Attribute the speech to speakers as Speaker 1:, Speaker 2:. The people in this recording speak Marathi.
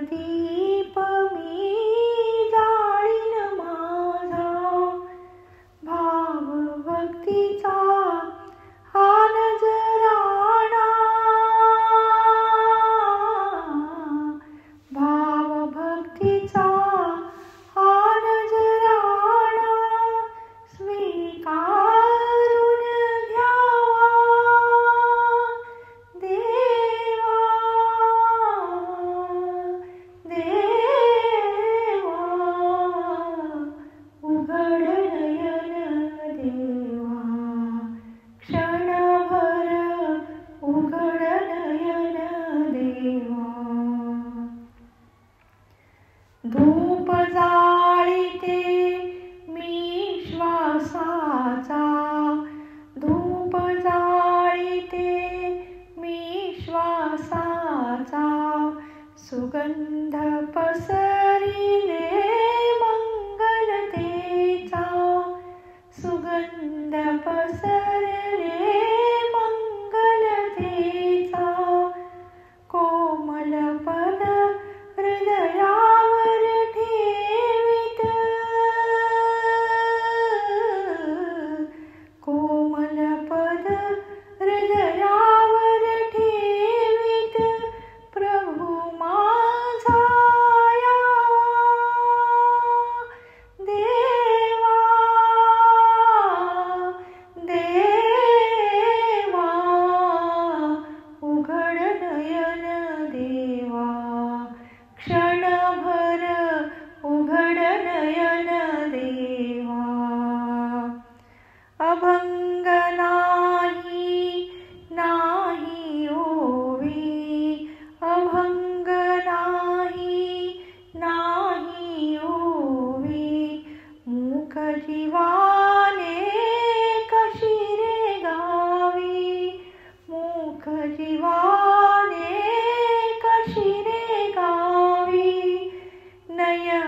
Speaker 1: दीप मी जाळीन माझा, भाव भक्तीचा हा नजराणा, भाव भक्तीचा हा नजराणा स्वीकारून घ्यावा देवा, देवा उघड नयन देवा, क्षणभर उघड नयन देवा. धूप जाळीते मी श्वासाचा, धूप जाळीते मी श्वासाचा, सुगंध पसरिले मंगलतेचा, सुगंध पसरले मंगलतेचा. कोमल पद हृदयावर ठेवीत, कोमल पद हृदयावर ठेवीत, प्रभु माझा यावा देवा, देवा उघड नयन देवा, क्षणभर उघड नयन देवा. अभंग नाही नाही ओवी, अभंग नाही नाही ओवी, मूक जीवाने कशी रे गावी, मूक जीवाने कशी रे गावी. नयन